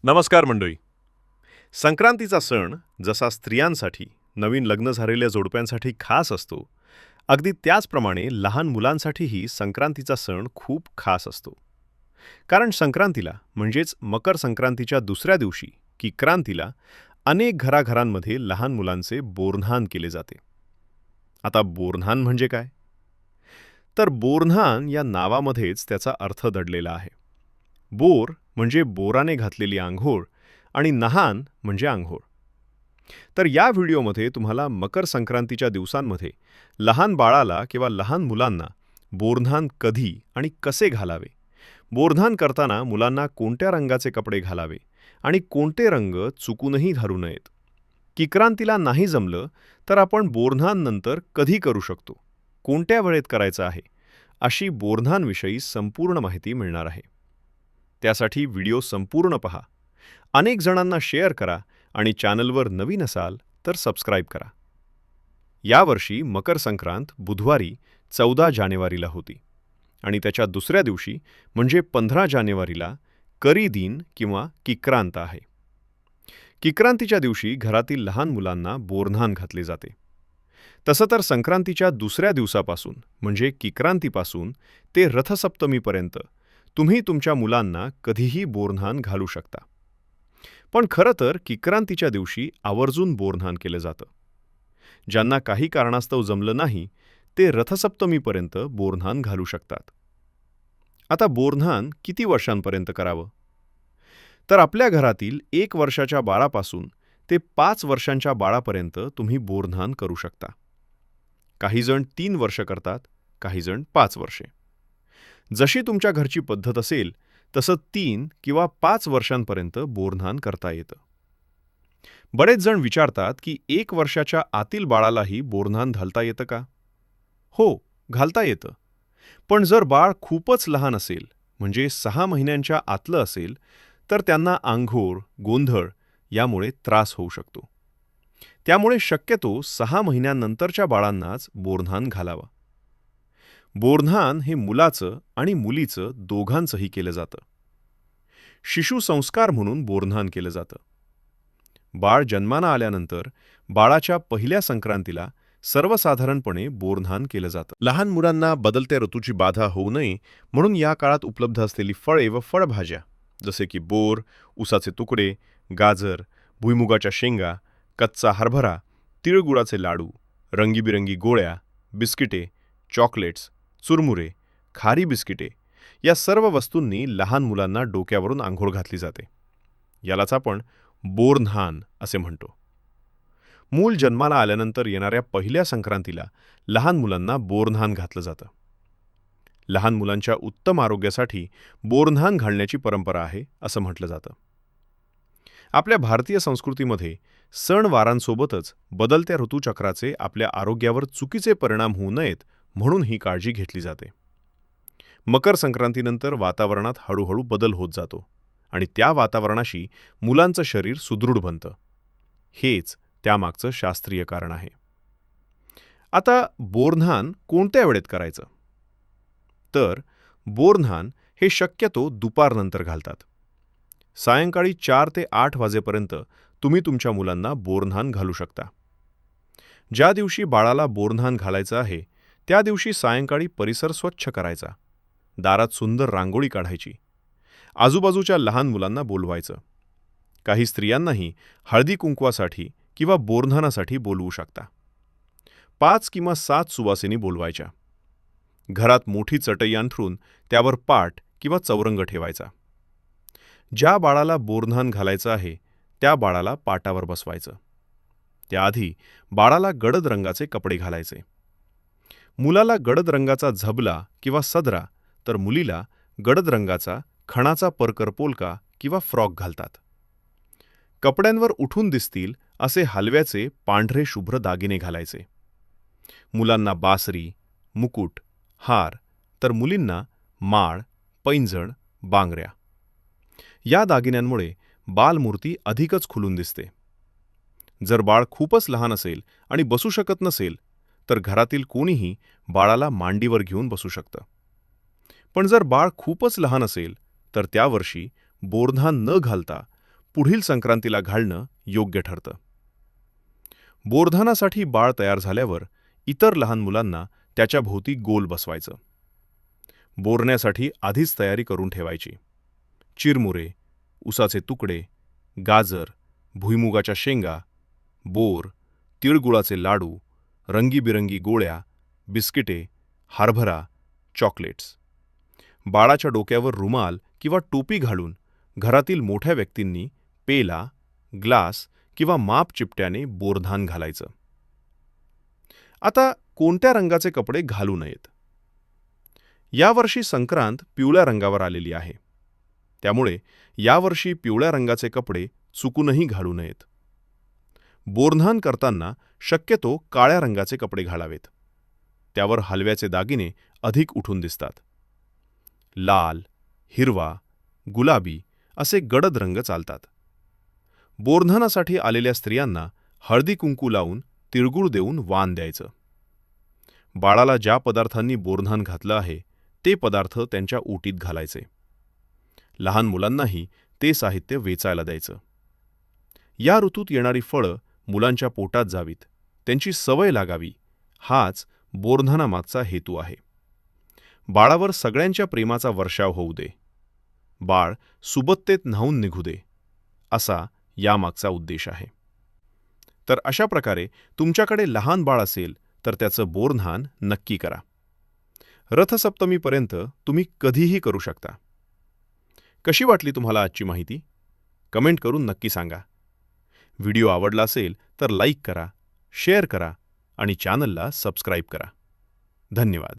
नमस्कार मंडळी. संक्रांतीचा सण जसा स्त्रियांसाठी, नवीन लग्न झालेल्या जोडप्यांसाठी खास असतो, अगदी त्याचप्रमाणे लहान मुलांसाठीही संक्रांतीचा सण खूप खास असतो. कारण संक्रांतीला म्हणजेच मकर संक्रांतीच्या दुसऱ्या दिवशी किक्रांतीला अनेक घराघरांमध्ये लहान मुलांचे बोरन्हाण केले जाते. आता बोरन्हाण म्हणजे काय? तर बोरन्हाण या नावामध्येच त्याचा अर्थ दडलेला आहे. बोर म्हणजे बोराने घातलेली आंघोळ आणि नहाण म्हणजे आंघोळ. तर या व्हिडिओमध्ये तुम्हाला मकर संक्रांतीच्या दिवसांमध्ये लहान बाळाला किंवा लहान मुलांना बोरन्हाण कधी आणि कसे घालावे, बोरन्हाण करताना मुलांना कोणत्या रंगाचे कपडे घालावे आणि कोणते रंग चुकूनही घालू नयेत, किक्रांतीला नाही जमलं तर आपण बोरन्हाण नंतर कधी करू शकतो, कोणत्या वेळेत करायचं आहे, अशी बोरन्हाणविषयी संपूर्ण माहिती मिळणार आहे. त्यासाठी व्हिडिओ संपूर्ण पहा, अनेक जणांना शेअर करा आणि चॅनलवर नवीन असाल तर सबस्क्राईब करा. यावर्षी मकर संक्रांत बुधवारी 14 जानेवारीला होती आणि त्याच्या दुसऱ्या दिवशी म्हणजे 15 जानेवारीला करी दिन किंवा किक्रांत आहे. किक्रांतीच्या दिवशी घरातील लहान मुलांना बोरन्हाण घातले जाते. तसं तर संक्रांतीच्या दुसऱ्या दिवसापासून म्हणजे किक्रांतीपासून ते रथसप्तमीपर्यंत तुम्ही तुमच्या मुलांना कधीही बोरन्हाण घालू शकता. पण खरं तर किक्रांतीच्या दिवशी आवर्जून बोरन्हाण केलं जातं. ज्यांना काही कारणास्तव जमलं नाही ते रथसप्तमीपर्यंत बोरन्हाण घालू शकतात. आता बोरन्हाण किती वर्षांपर्यंत करावं? तर आपल्या घरातील 1 वर्षाच्या बाळापासून ते 5 वर्षांच्या बाळापर्यंत तुम्ही बोरन्हाण करू शकता. काही जण 3 वर्ष करतात, काही जण 5 वर्षे. जशी तुमच्या घरची पद्धत असेल तसं 3 किंवा 5 वर्षांपर्यंत बोरन्हाण करता येतं. बरेच जण विचारतात की 1 वर्षाच्या आतील बाळालाही बोरन्हाण घालता येतं का? हो, घालता येतं. पण जर बाळ खूपच लहान असेल, म्हणजे 6 महिन्यांच्या आतलं असेल, तर त्यांना आंघोळ, गोंधळ यामुळे त्रास होऊ शकतो. त्यामुळे शक्यतो 6 महिन्यांनंतरच्या बाळांनाच बोरन्हाण घालावं. बोरन्हाण हे मुलाचं आणि मुलीचं दोघांचंही केलं जातं. शिशुसंस्कार म्हणून बोरन्हाण केलं जातं. बाळ जन्माला आल्यानंतर बाळाच्या पहिल्या संक्रांतीला सर्वसाधारणपणे बोरन्हाण केलं जातं. लहान मुलांना बदलत्या ऋतूची बाधा होऊ नये म्हणून या काळात उपलब्ध असलेली फळे व फळभाज्या जसे की बोर, उसाचे तुकडे, गाजर, भुईमुगाच्या शेंगा, कच्चा हरभरा, तिळगुळाचे लाडू, रंगीबिरंगी गोळ्या, बिस्किटे, चॉकलेट्स, चुरमुरे, खारी बिस्किटे या सर्व वस्तूंनी लहान मुलांना डोक्यावरून आंघोळ घातली जाते. यालाच आपण बोरन्हाण असे म्हणतो. मूल जन्माला आल्यानंतर येणाऱ्या पहिल्या संक्रांतीला लहान मुलांना बोरन्हाण घातलं जातं. लहान मुलांच्या उत्तम आरोग्यासाठी बोरन्हाण घालण्याची परंपरा आहे असं म्हटलं जातं. आपल्या भारतीय संस्कृतीमध्ये सण-वारांसोबतच बदलत्या ऋतुचक्राचे आपल्या आरोग्यावर चुकीचे परिणाम होऊ नयेत म्हणून ही काळजी घेतली जाते. मकर संक्रांतीनंतर वातावरणात हळूहळू बदल होत जातो आणि त्या वातावरणाशी मुलांचं शरीर सुदृढ बनतं. हेच त्यामागचं शास्त्रीय कारण आहे. आता बोरन्हाण कोणत्या वेळेत करायचं? तर बोरन्हाण हे शक्यतो दुपारनंतर घालतात. सायंकाळी 4 ते 8 वाजेपर्यंत तुम्ही तुमच्या मुलांना बोरन्हाण घालू शकता. ज्या दिवशी बाळाला बोरन्हाण घालायचं आहे त्या दिवशी सायंकाळी परिसर स्वच्छ करायचा, दारात सुंदर रांगोळी काढायची, आजूबाजूच्या लहान मुलांना बोलवायचं. काही स्त्रियांनाही हळदी कुंकवासाठी किंवा बोरन्हाणासाठी बोलवू शकता. 5 किंवा 7 सुवासिनी बोलवायच्या. घरात मोठी चटई अंथरून त्यावर पाट किंवा चौरंग ठेवायचा. ज्या बाळाला बोरन्हाण घालायचं आहे त्या बाळाला पाटावर बसवायचं. त्याआधी बाळाला गडद रंगाचे कपडे घालायचे. मुलाला गडद रंगाचा झबला किंवा सदरा तर मुलीला गडद रंगाचा खणाचा परकर पोलका किंवा फ्रॉक घालतात. कपड्यांवर उठून दिसतील असे हलव्याचे पांढरे शुभ्र दागिने घालायचे. मुलांना बासरी, मुकुट, हार तर मुलींना माळ, पैंजण, बांगड्या. या दागिन्यांमुळे बालमूर्ती अधिकच खुलून दिसते. जर बाळ खूपच लहान असेल आणि बसू शकत नसेल तर घरातील कोणीही बाळाला मांडीवर घेऊन बसू शकतं. पण जर बाळ खूपच लहान असेल तर त्या वर्षी बोरन्हाण न घालता पुढील संक्रांतीला घालणं योग्य ठरतं. बोरधानासाठी बाळ तयार झाल्यावर इतर लहान मुलांना त्याच्या भोवती गोल बसवायचं. बोरण्यासाठी आधीच तयारी करून ठेवायची. चिरमुरे, उसाचे तुकडे, गाजर, भुईमुगाच्या शेंगा, बोर, तिळगुळाचे लाडू, रंगीबिरंगी गोळ्या, बिस्किटे, हरभरा, चॉकलेट्स. बाळाच्या डोक्यावर रुमाल किंवा टोपी घालून घरातील मोठ्या व्यक्तींनी पेला, ग्लास किंवा माप चिपट्याने बोरधान घालायचं. आता कोणत्या रंगाचे कपडे घालू नयेत? यावर्षी संक्रांत पिवळ्या रंगावर आलेली आहे. त्यामुळे यावर्षी पिवळ्या रंगाचे कपडे चुकूनही घालू नयेत. बोरधान करताना शक्यतो काळ्या रंगाचे कपडे घालावेत. त्यावर हलव्याचे दागिने अधिक उठून दिसतात. लाल, हिरवा, गुलाबी असे गडद रंग चालतात. बोरधानासाठी आलेल्या स्त्रियांना हळदी कुंकू लावून तिळगुळ देऊन वाण द्यायचं. बाळाला ज्या पदार्थांनी बोरधान घातलं आहे ते पदार्थ त्यांच्या ओटीत घालायचे. लहान मुलांनाही ते साहित्य वेचायला द्यायचं. या ऋतूत येणारी फळं मुलांच्या पोटात जावीत, त्यांची सवय लागावी, हाच बोरधानामागचा हेतू आहे. बाळावर सगळ्यांच्या प्रेमाचा वर्षाव होऊ दे, बाळ सुबत्तेत न्हाऊन निघू दे, असा यामागचा उद्देश आहे. तर अशा प्रकारे तुमच्याकडे लहान बाळ असेल तर त्याचं बोरधान नक्की करा. रथसप्तमीपर्यंत तुम्ही कधीही करू शकता. कशी वाटली तुम्हाला आजची माहिती? कमेंट करून नक्की सांगा. व्हिडिओ आवडला असेल तर लाईक करा, शेअर करा आणि चॅनलला सबस्क्राईब करा. धन्यवाद.